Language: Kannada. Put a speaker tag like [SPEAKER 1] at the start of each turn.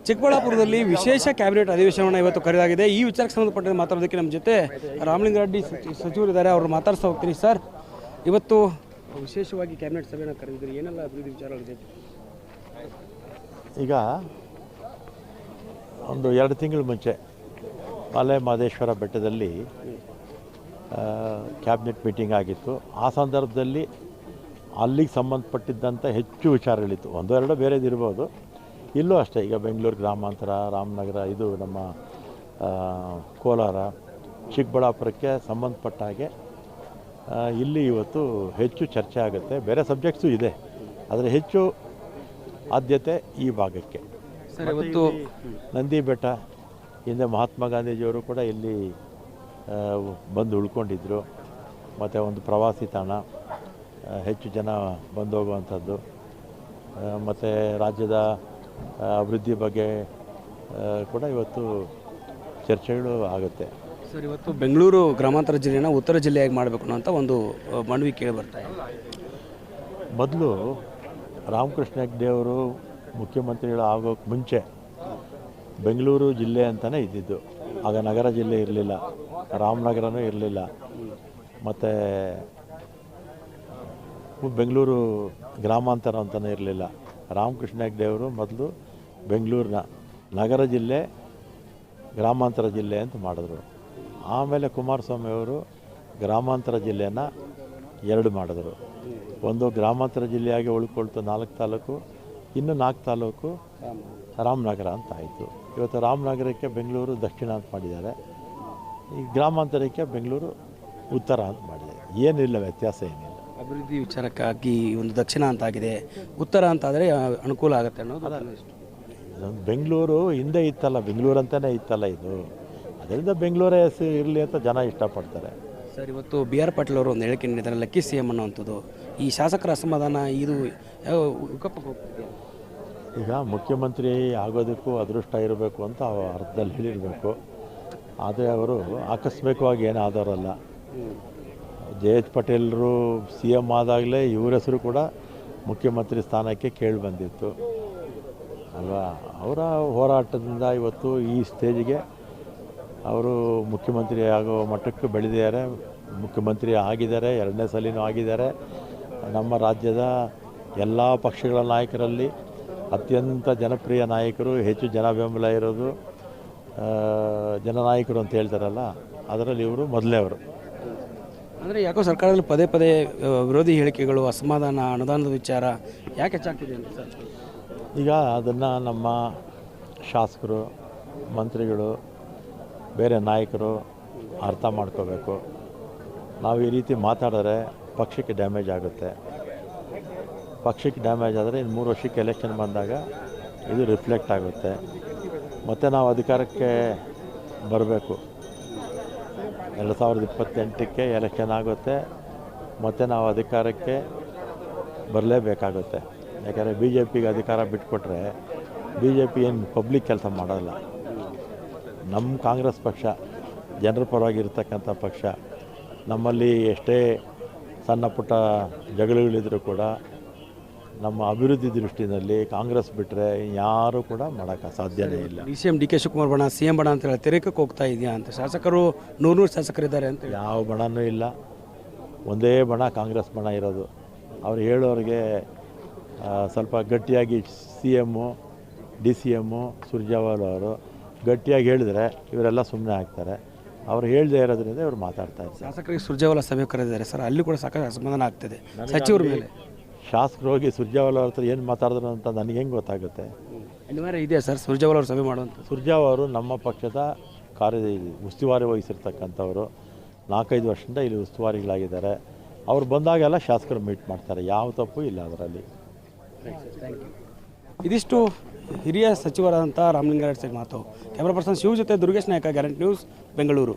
[SPEAKER 1] ಚಿಕ್ಕಬಳ್ಳಾಪುರದಲ್ಲಿ ವಿಶೇಷ ಕ್ಯಾಬಿನೆಟ್ ಅಧಿವೇಶನವನ್ನು ಇವತ್ತು ಕರೆಯಲಾಗಿದೆ. ಈ ವಿಚಾರಕ್ಕೆ ಸಂಬಂಧಪಟ್ಟಂತೆ ಮಾತಾಡೋದಕ್ಕೆ ನಮ್ಮ ಜೊತೆ ರಾಮಲಿಂಗಾರೆಡ್ಡಿ ಸಚಿವರಿದ್ದಾರೆ. ಅವರು ಮಾತಾಡ್ತಾ ಹೋಗ್ತೀನಿ. ಸರ್, ಇವತ್ತು ವಿಶೇಷವಾಗಿ ಕ್ಯಾಬಿನೆಟ್ ಸಭೆಯನ್ನು ಕರೆದಿದ್ದೀರಿ, ಏನೆಲ್ಲ ಅಭಿವೃದ್ಧಿ ವಿಚಾರಗಳಿದೆ?
[SPEAKER 2] ಈಗ ಒಂದು 2 ತಿಂಗಳ ಮುಂಚೆ ಮಲೆ ಮಹದೇಶ್ವರ ಬೆಟ್ಟದಲ್ಲಿ ಕ್ಯಾಬಿನೆಟ್ ಮೀಟಿಂಗ್ ಆಗಿತ್ತು. ಆ ಸಂದರ್ಭದಲ್ಲಿ ಅಲ್ಲಿಗೆ ಸಂಬಂಧಪಟ್ಟಿದ್ದಂಥ ಹೆಚ್ಚು ವಿಚಾರಗಳಿತ್ತು. 1-2 ಬೇರೆದಿರ್ಬೋದು. ಇಲ್ಲೂ ಅಷ್ಟೇ. ಈಗ ಬೆಂಗಳೂರು ಗ್ರಾಮಾಂತರ, ರಾಮನಗರ, ಇದು ನಮ್ಮ ಕೋಲಾರ, ಚಿಕ್ಕಬಳ್ಳಾಪುರಕ್ಕೆ ಸಂಬಂಧಪಟ್ಟ ಹಾಗೆ ಇಲ್ಲಿ ಇವತ್ತು ಹೆಚ್ಚು ಚರ್ಚೆ ಆಗುತ್ತೆ. ಬೇರೆ ಸಬ್ಜೆಕ್ಟ್ಸು ಇದೆ, ಆದರೆ ಹೆಚ್ಚು ಆದ್ಯತೆ ಈ ಭಾಗಕ್ಕೆ.
[SPEAKER 1] ಸರ್, ಇವತ್ತು
[SPEAKER 2] ನಂದಿ ಬೆಟ್ಟ, ಹಿಂದೆ ಮಹಾತ್ಮ ಗಾಂಧೀಜಿಯವರು ಕೂಡ ಇಲ್ಲಿ ಬಂದು ಉಳ್ಕೊಂಡಿದ್ದರು. ಮತ್ತು ಒಂದು ಪ್ರವಾಸಿ ತಾಣ, ಹೆಚ್ಚು ಜನ ಬಂದು ಹೋಗುವಂಥದ್ದು. ಮತ್ತು ರಾಜ್ಯದ ಅಭಿವೃದ್ಧಿ ಬಗ್ಗೆ ಕೂಡ ಇವತ್ತು ಚರ್ಚೆಗಳು ಆಗುತ್ತೆ.
[SPEAKER 1] ಸರ್, ಇವತ್ತು ಬೆಂಗಳೂರು ಗ್ರಾಮಾಂತರ ಜಿಲ್ಲೆಯನ್ನು ಉತ್ತರ ಜಿಲ್ಲೆಯಾಗಿ ಮಾಡಬೇಕು ಅಂತ ಒಂದು ಮನವಿ ಕೇಳಿ ಬರ್ತಾರೆ.
[SPEAKER 2] ಮೊದಲು ರಾಮಕೃಷ್ಣ ಹೆಗ್ಡೆ ಅವರು ಮುಖ್ಯಮಂತ್ರಿಗಳು ಆಗೋಕ್ಕೆ ಮುಂಚೆ ಬೆಂಗಳೂರು ಜಿಲ್ಲೆ ಅಂತಲೇ ಇದ್ದಿದ್ದು. ಆಗ ನಗರ ಜಿಲ್ಲೆ ಇರಲಿಲ್ಲ, ರಾಮನಗರನೂ ಇರಲಿಲ್ಲ, ಮತ್ತು ಬೆಂಗಳೂರು ಗ್ರಾಮಾಂತರ ಅಂತಲೇ ಇರಲಿಲ್ಲ. ರಾಮಕೃಷ್ಣ ಹೆಗ್ಡೆ ಅವರು ಮೊದಲು ಬೆಂಗಳೂರಿನ ನಗರ ಜಿಲ್ಲೆ, ಗ್ರಾಮಾಂತರ ಜಿಲ್ಲೆ ಅಂತ ಮಾಡಿದ್ರು. ಆಮೇಲೆ ಕುಮಾರಸ್ವಾಮಿ ಅವರು ಗ್ರಾಮಾಂತರ ಜಿಲ್ಲೆಯನ್ನು 2 ಮಾಡಿದ್ರು. ಒಂದು ಗ್ರಾಮಾಂತರ ಜಿಲ್ಲೆಯಾಗಿ ಉಳ್ಕೊಳ್ತು 4 ತಾಲೂಕು, ಇನ್ನು 4 ತಾಲೂಕು ರಾಮನಗರ ಅಂತ ಆಯಿತು. ಇವತ್ತು ರಾಮನಗರಕ್ಕೆ ಬೆಂಗಳೂರು ದಕ್ಷಿಣ ಅಂತ ಮಾಡಿದ್ದಾರೆ, ಈ ಗ್ರಾಮಾಂತರಕ್ಕೆ ಬೆಂಗಳೂರು ಉತ್ತರ ಅಂತ ಮಾಡಿದ್ದಾರೆ. ಏನಿಲ್ಲ, ವ್ಯತ್ಯಾಸ ಏನಿಲ್ಲ.
[SPEAKER 1] ಅಭಿವೃದ್ಧಿ ವಿಚಾರಕ್ಕಾಗಿ ಒಂದು ದಕ್ಷಿಣ ಅಂತಾಗಿದೆ, ಉತ್ತರ ಅಂತಾದರೆ ಅನುಕೂಲ ಆಗುತ್ತೆ ಅನ್ನೋದು.
[SPEAKER 2] ಬೆಂಗಳೂರು ಹಿಂದೆ ಇತ್ತಲ್ಲ, ಬೆಂಗಳೂರು ಅಂತಲೇ ಇತ್ತಲ್ಲ ಇದು, ಅದರಿಂದ ಬೆಂಗಳೂರೇ ಇರಲಿ ಅಂತ ಜನ ಇಷ್ಟಪಡ್ತಾರೆ.
[SPEAKER 1] ಸರ್, ಇವತ್ತು BR ಪಾಟೀಲ್ ಅವರು ಒಂದು ಹೇಳಿಕೆ ನೀಡಿದ್ದಾರೆ, ಲಕ್ಕಿ CM ಅನ್ನುವಂಥದ್ದು. ಈ ಶಾಸಕರ ಅಸಮಾಧಾನ ಇದು
[SPEAKER 2] ಈಗ ಮುಖ್ಯಮಂತ್ರಿ ಆಗೋದಕ್ಕೂ ಅದೃಷ್ಟ ಇರಬೇಕು ಅಂತ ಅರ್ಥದಲ್ಲಿ ಹೇಳಿರಬೇಕು. ಆದರೆ ಅವರು ಆಕಸ್ಮಿಕವಾಗಿ ಏನಾದವರಲ್ಲ. JH ಪಟೇಲರು CM ಆದಾಗಲೇ ಇವ್ರ ಹೆಸರು ಕೂಡ ಮುಖ್ಯಮಂತ್ರಿ ಸ್ಥಾನಕ್ಕೆ ಕೇಳಿ ಬಂದಿತ್ತು ಅಲ್ವಾ. ಅವರ ಹೋರಾಟದಿಂದ ಇವತ್ತು ಈ ಸ್ಟೇಜಿಗೆ ಅವರು ಮುಖ್ಯಮಂತ್ರಿ ಆಗೋ ಮಟ್ಟಕ್ಕೆ ಬೆಳೆದಿದ್ದಾರೆ, ಮುಖ್ಯಮಂತ್ರಿ ಆಗಿದ್ದಾರೆ, 2ನೇ ಸಲಿನೂ ಆಗಿದ್ದಾರೆ. ನಮ್ಮ ರಾಜ್ಯದ ಎಲ್ಲ ಪಕ್ಷಗಳ ನಾಯಕರಲ್ಲಿ ಅತ್ಯಂತ ಜನಪ್ರಿಯ ನಾಯಕರು, ಹೆಚ್ಚು ಜನ ಬೆಂಬಲ ಇರೋದು ಜನನಾಯಕರು ಅಂತ ಹೇಳ್ತಾರಲ್ಲ, ಅದರಲ್ಲಿ ಇವರು ಮೊದಲೇ ಅವರು.
[SPEAKER 1] ಅಂದರೆ ಯಾಕೋ ಸರ್ಕಾರದಲ್ಲಿ ಪದೇ ಪದೇ ವಿರೋಧಿ ಹೇಳಿಕೆಗಳು, ಅಸಮಾಧಾನ, ಅನುದಾನದ ವಿಚಾರ ಯಾಕೆ ಹೆಚ್ಚಾಗ್ತಿದೆ ಅಂತ ಸರ್?
[SPEAKER 2] ಈಗ ಅದನ್ನು ನಮ್ಮ ಶಾಸಕರು, ಮಂತ್ರಿಗಳು, ಬೇರೆ ನಾಯಕರು ಅರ್ಥ ಮಾಡ್ಕೋಬೇಕು. ನಾವು ಈ ರೀತಿ ಮಾತಾಡಿದ್ರೆ ಪಕ್ಷಕ್ಕೆ ಡ್ಯಾಮೇಜ್ ಆಗುತ್ತೆ. ಪಕ್ಷಕ್ಕೆ ಡ್ಯಾಮೇಜ್ ಆದರೆ ಇನ್ನು 3 ವರ್ಷಕ್ಕೆ ಎಲೆಕ್ಷನ್ ಬಂದಾಗ ಇದು ರಿಫ್ಲೆಕ್ಟ್ ಆಗುತ್ತೆ. ಮತ್ತು ನಾವು ಅಧಿಕಾರಕ್ಕೆ ಬರಬೇಕು. 2028ಕ್ಕೆ ಎಲೆಕ್ಷನ್ ಆಗುತ್ತೆ, ಮತ್ತು ನಾವು ಅಧಿಕಾರಕ್ಕೆ ಬರಲೇಬೇಕಾಗುತ್ತೆ. ಯಾಕಂದರೆ BJPಗೆ ಅಧಿಕಾರ ಬಿಟ್ಕೊಟ್ರೆ BJP ಏನು ಪಬ್ಲಿಕ್ ಕೆಲಸ ಮಾಡೋಲ್ಲ. ನಮ್ಮ ಕಾಂಗ್ರೆಸ್ ಪಕ್ಷ ಜನರ ಪರವಾಗಿರ್ತಕ್ಕಂಥ ಪಕ್ಷ. ನಮ್ಮಲ್ಲಿ ಎಷ್ಟೇ ಸಣ್ಣ ಪುಟ್ಟ ಜಗಳಗಳಿದ್ರೂ ಕೂಡ ನಮ್ಮ ಅಭಿವೃದ್ಧಿ ದೃಷ್ಟಿನಲ್ಲಿ ಕಾಂಗ್ರೆಸ್ ಬಿಟ್ಟರೆ ಯಾರೂ ಕೂಡ ಮಾಡೋಕ್ಕೆ ಸಾಧ್ಯನೇ ಇಲ್ಲ.
[SPEAKER 1] DK ಶಿವಕುಮಾರ್ ಬಣ, CM ಬಣ ಅಂತ ಹೇಳಿ ತೆರೆಕಕ್ಕೆ ಹೋಗ್ತಾ ಇದೆಯಾ ಅಂತ ಶಾಸಕರು 100 ಶಾಸಕರಿದ್ದಾರೆ ಅಂತ.
[SPEAKER 2] ಯಾವ ಬಣನೂ ಇಲ್ಲ, ಒಂದೇ ಬಣ ಕಾಂಗ್ರೆಸ್ ಬಣ ಇರೋದು. ಅವ್ರು ಹೇಳೋರಿಗೆ ಸ್ವಲ್ಪ ಗಟ್ಟಿಯಾಗಿ CM, DCM ಸುರ್ಜೇವಾಲಾ ಅವರು ಗಟ್ಟಿಯಾಗಿ ಹೇಳಿದರೆ ಇವರೆಲ್ಲ ಸುಮ್ಮನೆ ಆಗ್ತಾರೆ. ಅವ್ರು ಹೇಳದೇ ಇರೋದ್ರಿಂದ ಇವರು ಮಾತಾಡ್ತಾ ಇದ್ದಾರೆ.
[SPEAKER 1] ಶಾಸಕರಿಗೆ ಸುರ್ಜೇವಾಲಾ ಸಭೆ ಕರೆದಿದ್ದಾರೆ ಸರ್, ಅಲ್ಲಿ ಕೂಡ ಸಾಕಷ್ಟು ಅಸಮಾಧಾನ ಆಗ್ತದೆ ಸಚಿವರ ಮೇಲೆ.
[SPEAKER 2] ಶಾಸಕರು ಹೋಗಿ ಸುರ್ಜೇವಾಲಾ ಅವ್ರ ಹತ್ರ ಏನು ಮಾತಾಡಿದ್ರು ಅಂತ ನನಗೆ ಹೆಂಗೆ ಗೊತ್ತಾಗುತ್ತೆ?
[SPEAKER 1] ಅನಿವಾರ್ಯ ಇದೆಯಾ ಸರ್ ಸುರ್ಜೇವಾಲಾ ಅವರು ಸಭೆ ಮಾಡುವಂಥ?
[SPEAKER 2] ಸುರ್ಜೇವಾಲಾ ಅವರು ನಮ್ಮ ಪಕ್ಷದ ಉಸ್ತುವಾರಿ ವಹಿಸಿರ್ತಕ್ಕಂಥವ್ರು. 4-5 ವರ್ಷದಿಂದ ಇಲ್ಲಿ ಉಸ್ತುವಾರಿಗಳಾಗಿದ್ದಾರೆ. ಅವ್ರು ಬಂದಾಗೆಲ್ಲ ಶಾಸಕರು ಮೀಟ್ ಮಾಡ್ತಾರೆ, ಯಾವ ತಪ್ಪು ಇಲ್ಲ ಅದರಲ್ಲಿ.
[SPEAKER 1] ಇದಿಷ್ಟು ಹಿರಿಯ ಸಚಿವರಾದಂಥ ರಾಮಲಿಂಗಾರೆಡ್ಡಿ ಸರ್ ಮಾತು. ಕ್ಯಾಮ್ರಾ ಪರ್ಸನ್ ಶಿವ ಜೊತೆ ದುರ್ಗೇಶ್ ನಾಯಕ, ಗ್ಯಾರಂಟಿ ನ್ಯೂಸ್, ಬೆಂಗಳೂರು.